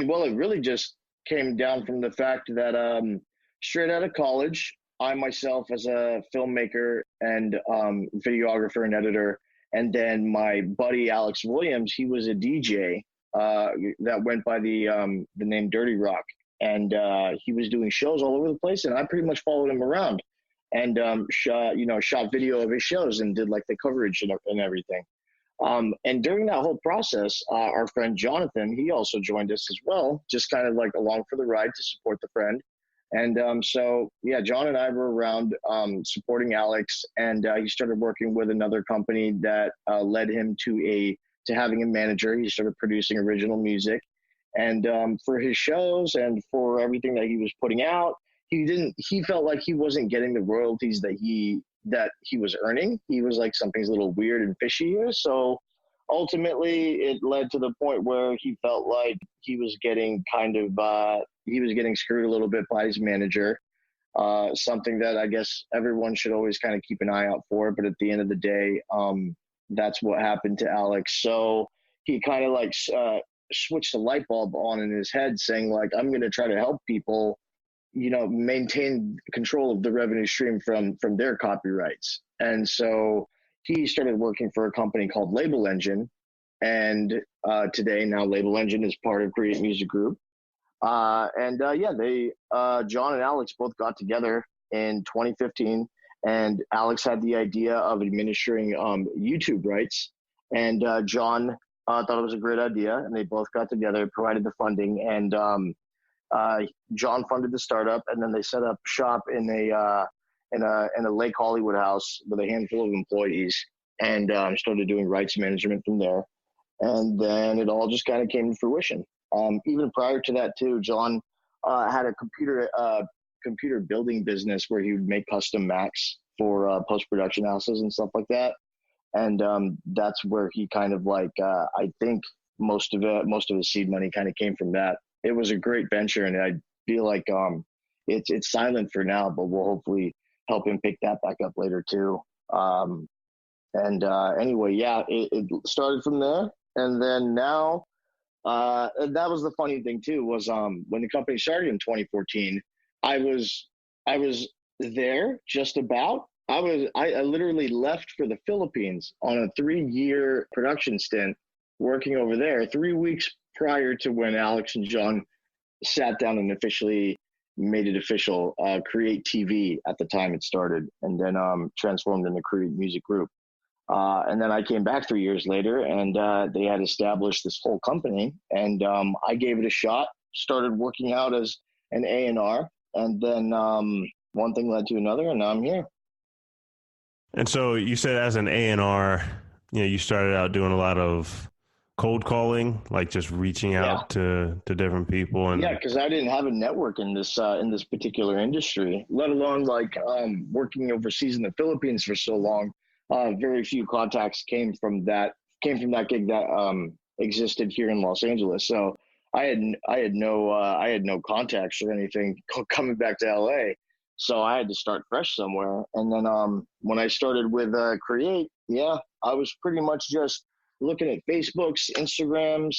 Well, it really just came down from the fact that straight out of college, I myself as a filmmaker and videographer and editor, and then my buddy Alex Williams, he was a DJ that went by the name Dirty Rock, and he was doing shows all over the place, and I pretty much followed him around and shot video of his shows and did like the coverage and everything. And during that whole process, our friend Jonathan, he also joined us as well, just kind of like along for the ride to support the friend. And so, yeah, John and I were around supporting Alex, and he started working with another company that led him to having a manager. He started producing original music, and for his shows and for everything that he was putting out, he felt like he wasn't getting the royalties that he was earning. He was like, something's a little weird and fishy here. So ultimately it led to the point where he felt like he was getting screwed a little bit by his manager. Something that I guess everyone should always kind of keep an eye out for. But at the end of the day, that's what happened to Alex. So he kind of like switched the light bulb on in his head, saying like, I'm going to try to help people, maintain control of the revenue stream from their copyrights. And so he started working for a company called Label Engine. And today, now Label Engine is part of Create Music Group. John and Alex both got together in 2015, and Alex had the idea of administering YouTube rights. And John thought it was a great idea, and they both got together, provided the funding, and John funded the startup, and then they set up shop in a Lake Hollywood house with a handful of employees, and started doing rights management from there. And then it all just kind of came to fruition. Even prior to that too, John had a computer building business where he would make custom Macs for post-production houses and stuff like that. And that's where he kind of like, I think most of his seed money kind of came from that. It was a great venture, and I feel like it's silent for now, but we'll hopefully help him pick that back up later too. Anyway, yeah, it started from there, and then now, and that was the funny thing too, was when the company started in 2014, I was there just about. I literally left for the Philippines on a 3-year production stint working over there 3 weeks prior to when Alex and John sat down and officially made it official, Create TV at the time it started, and then transformed into Create Music Group. And then I came back 3 years later, and they had established this whole company, and I gave it a shot, started working out as an A&R, and then one thing led to another, and now I'm here. And so you said as an A&R, you started out doing a lot of cold calling, like just reaching out to different people. And because I didn't have a network in this particular industry, let alone like working overseas in the Philippines for so long. Very few contacts came from that gig that existed here in Los Angeles. So I had no contacts or anything coming back to LA. So I had to start fresh somewhere. And then when I started with Create, I was pretty much just looking at Facebooks, Instagrams,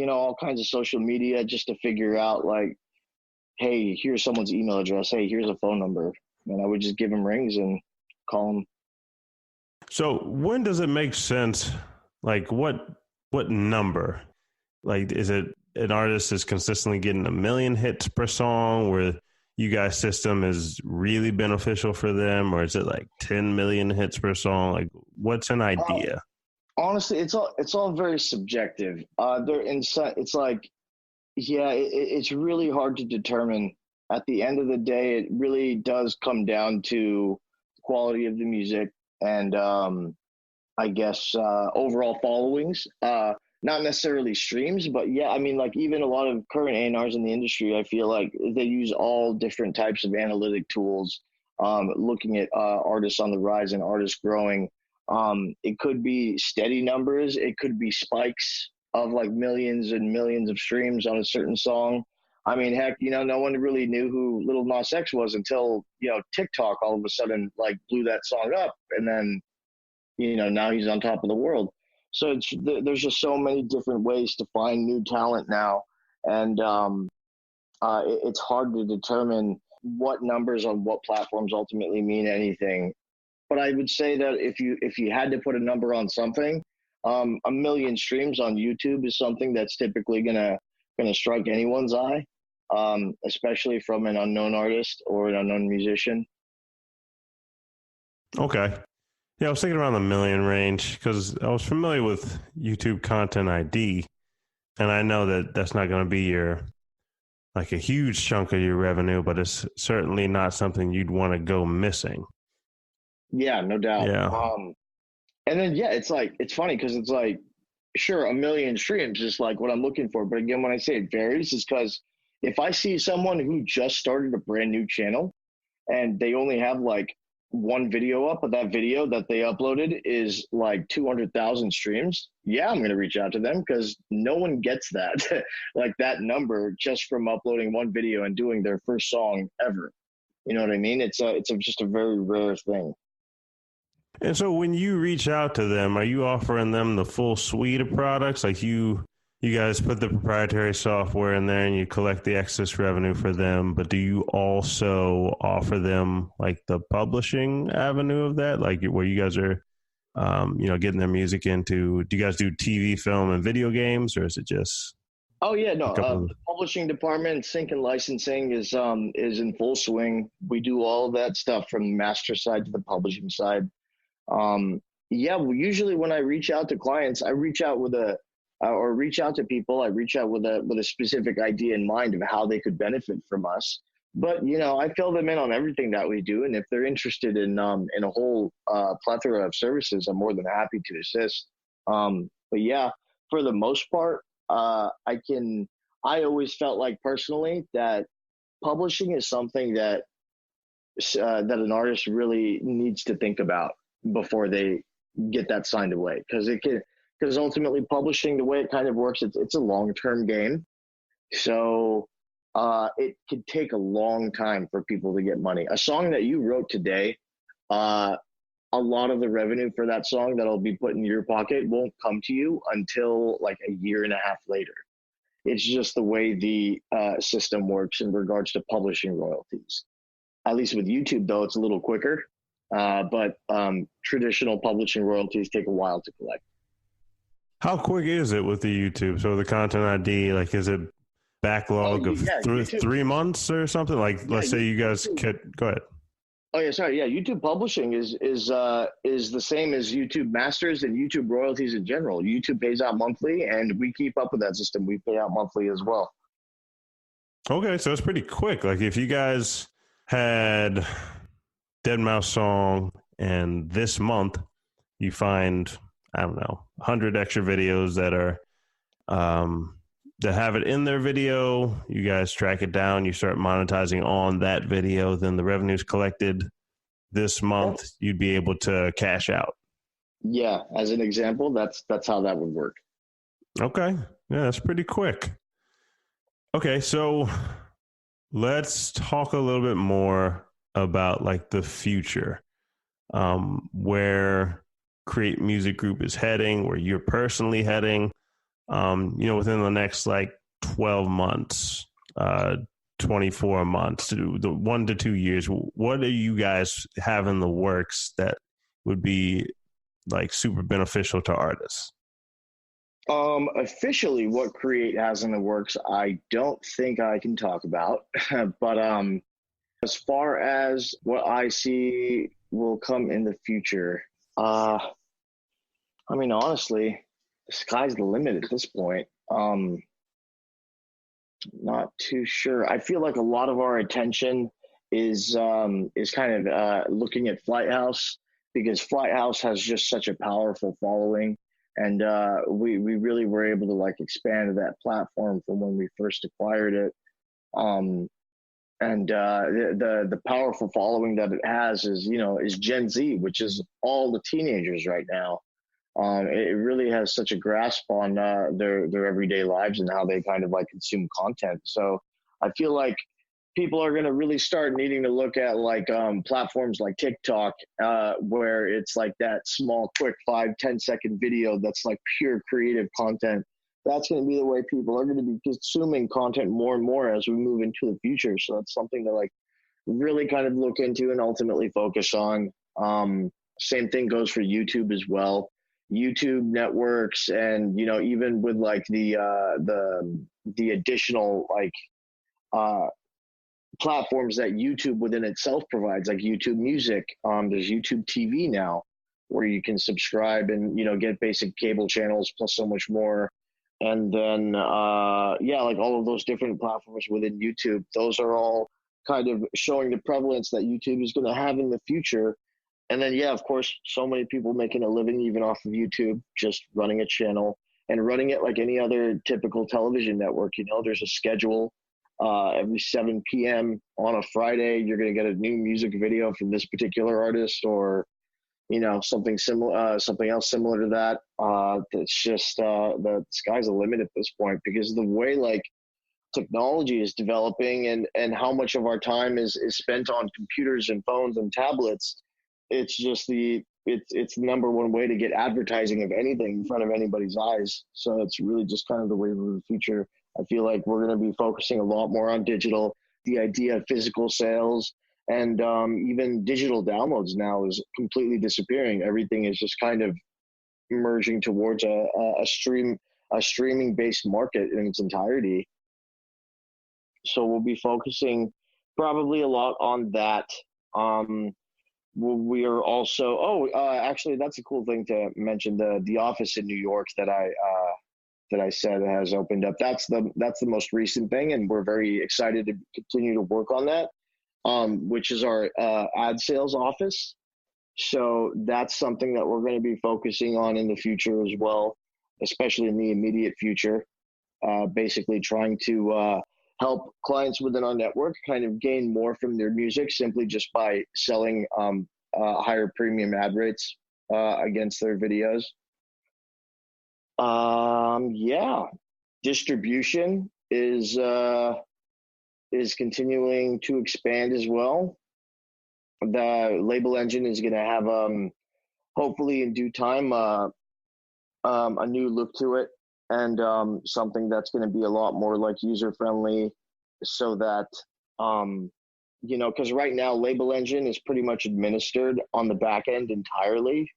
all kinds of social media just to figure out like, hey, here's someone's email address. Hey, here's a phone number. And I would just give them rings and call them. So when does it make sense? Like what number? Like, is it an artist is consistently getting 1 million hits per song where you guys' system is really beneficial for them? Or is it like 10 million hits per song? Like, what's an idea? Honestly, it's all very subjective. It's like, it's really hard to determine. At the end of the day, it really does come down to the quality of the music and I guess overall followings. Not necessarily streams, but like even a lot of current A&Rs in the industry, I feel like they use all different types of analytic tools, looking at artists on the rise and artists growing. It could be steady numbers. It could be spikes of like millions and millions of streams on a certain song. I mean, heck, no one really knew who Lil Nas X was until, TikTok all of a sudden like blew that song up. And then, now he's on top of the world. So there's just so many different ways to find new talent now. and it's hard to determine what numbers on what platforms ultimately mean anything. But I would say that if you had to put a number on something, 1 million streams on YouTube is something that's typically gonna strike anyone's eye, especially from an unknown artist or an unknown musician. Okay. Yeah, I was thinking around the million range because I was familiar with YouTube Content ID, and I know that that's not going to be your like a huge chunk of your revenue, but it's certainly not something you'd want to go missing. Yeah, no doubt. Yeah. And then yeah, it's funny because it's like, sure, 1 million streams is like what I'm looking for, but again, when I say it varies, is because if I see someone who just started a brand new channel and they only have like one video up, but that video that they uploaded is like 200,000 streams, yeah, I'm going to reach out to them because no one gets that, like that number just from uploading one video and doing their first song ever. You know what I mean? It's just a very rare thing. And so when you reach out to them, are you offering them the full suite of products? Like you guys put the proprietary software in there and you collect the excess revenue for them, but do you also offer them like the publishing avenue of that? Like where you guys are, getting their music into, do you guys do TV, film, and video games, or is it just? Oh yeah, no. The publishing department, sync and licensing is in full swing. We do all of that stuff from the master side to the publishing side. Yeah, well, usually when I reach out to clients, I reach out with or reach out to people. I reach out with a specific idea in mind of how they could benefit from us. But I fill them in on everything that we do, and if they're interested in a whole plethora of services, I'm more than happy to assist. But yeah, for the most part, I always felt like personally that publishing is something that an artist really needs to think about before they get that signed away, because ultimately publishing, the way it kind of works, it's a long-term game. So it could take a long time for people to get money. A song that you wrote today, a lot of the revenue for that song that'll be put in your pocket won't come to you until like a year and a half later. It's just the way the system works in regards to publishing royalties. At least with YouTube, though, it's a little quicker. But traditional publishing royalties take a while to collect. How quick is it with the YouTube? So the Content ID, like, is it backlog of YouTube, 3 months or something? Like, let's say you guys go ahead. Oh yeah, sorry. Yeah, YouTube publishing is the same as YouTube masters and YouTube royalties in general. YouTube pays out monthly, and we keep up with that system. We pay out monthly as well. Okay, so it's pretty quick. Like if you guys had Dead Mouse song and this month you find, I don't know, 100 extra videos that are that have it in their video, you guys track it down, you start monetizing on that video, then the revenue's collected this month, you'd be able to cash out. Yeah, as an example, that's how that would work. Okay. Yeah, that's pretty quick. Okay, so let's talk a little bit more about like the future, where Create Music Group is heading, where you're personally heading, within the next like 12 months, 24 months, the 1 to 2 years. What do you guys have in the works that would be like super beneficial to artists? Officially what Create has in the works, I don't think I can talk about, but as far as what I see will come in the future, honestly, the sky's the limit at this point. Not too sure. I feel like a lot of our attention is kind of looking at Flighthouse, because Flighthouse has just such a powerful following. And we really were able to like expand that platform from when we first acquired it. The powerful following that it has is Gen Z, which is all the teenagers right now. It really has such a grasp on their everyday lives and how they kind of like consume content. So I feel like people are going to really start needing to look at like platforms like TikTok, where it's like that small, quick 5-10 second video that's like pure creative content that's going to be the way people are going to be consuming content more and more as we move into the future. So that's something to like really kind of look into and ultimately focus on. Same thing goes for YouTube as well. YouTube networks, and even with like the additional like platforms that YouTube within itself provides, like YouTube Music. There's YouTube TV now, where you can subscribe and get basic cable channels plus so much more. And then like all of those different platforms within YouTube, those are all kind of showing the prevalence that YouTube is going to have in the future. And then of course, so many people making a living even off of YouTube, just running a channel and running it like any other typical television network. There's a schedule. Every 7 p.m. on a Friday, you're going to get a new music video from this particular artist, or something similar, something else similar to that. It's just the sky's the limit at this point, because the way like technology is developing and how much of our time is spent on computers and phones and tablets. It's just it's the number one way to get advertising of anything in front of anybody's eyes. So it's really just kind of the way of the future. I feel like we're going to be focusing a lot more on digital. The idea of physical sales and even digital downloads now is completely disappearing. Everything is just kind of merging towards a streaming based market in its entirety. So we'll be focusing probably a lot on that. We are also actually, that's a cool thing to mention, the office in New York that I said has opened up. That's the most recent thing, and we're very excited to continue to work on that, which is our ad sales office. So that's something that we're going to be focusing on in the future as well, especially in the immediate future. Basically trying to help clients within our network kind of gain more from their music simply just by selling higher premium ad rates against their videos. Distribution is continuing to expand as well. The label engine is going to have hopefully in due time a new look to it, and something that's going to be a lot more like user friendly, so that because right now label engine is pretty much administered on the back end entirely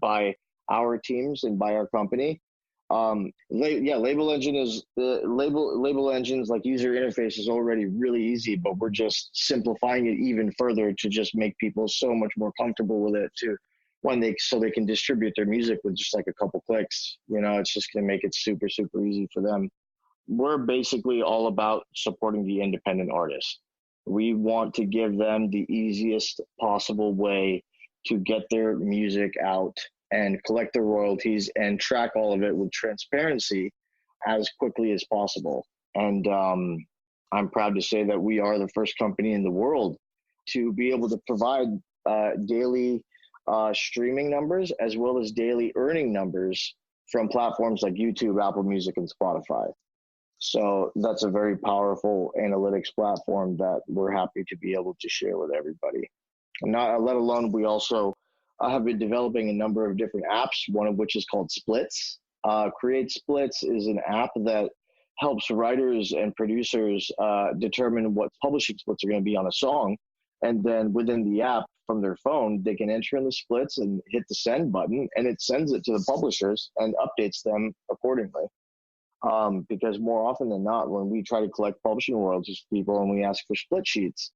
by our teams and by our company. Label engine is label engines like user interface is already really easy, but we're just simplifying it even further to just make people so much more comfortable with it so they can distribute their music with just like a couple clicks. It's just going to make it super, super easy for them. We're basically all about supporting the independent artist. We want to give them the easiest possible way to get their music out and collect the royalties and track all of it with transparency as quickly as possible. And I'm proud to say that we are the first company in the world to be able to provide daily streaming numbers as well as daily earning numbers from platforms like YouTube, Apple Music, and Spotify. So that's a very powerful analytics platform that we're happy to be able to share with everybody. Not let alone, we also have been developing a number of different apps, one of which is called Splits. Create Splits is an app that helps writers and producers determine what publishing splits are going to be on a song. And then within the app from their phone, they can enter in the splits and hit the send button, and it sends it to the publishers and updates them accordingly. Because more often than not, when we try to collect publishing royalties from people and we ask for split sheets,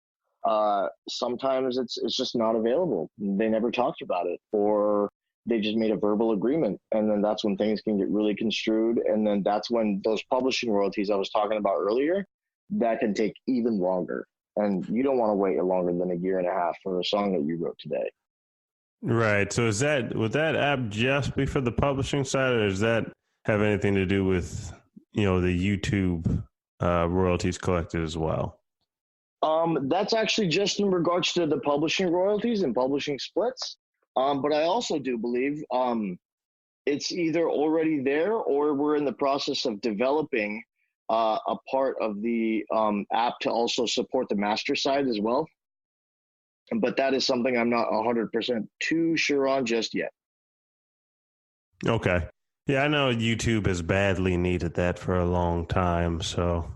sometimes it's just not available. They never talked about it, or they just made a verbal agreement. And then that's when things can get really construed. And then that's when those publishing royalties I was talking about earlier, that can take even longer. And you don't want to wait longer than a year and a half for a song that you wrote today. Right. So would that app just be for the publishing side, or does that have anything to do with, the YouTube royalties collected as well? That's actually just in regards to the publishing royalties and publishing splits. But I also do believe it's either already there or we're in the process of developing a part of the app to also support the master side as well. But that is something I'm not 100% too sure on just yet. Okay. Yeah, I know YouTube has badly needed that for a long time. So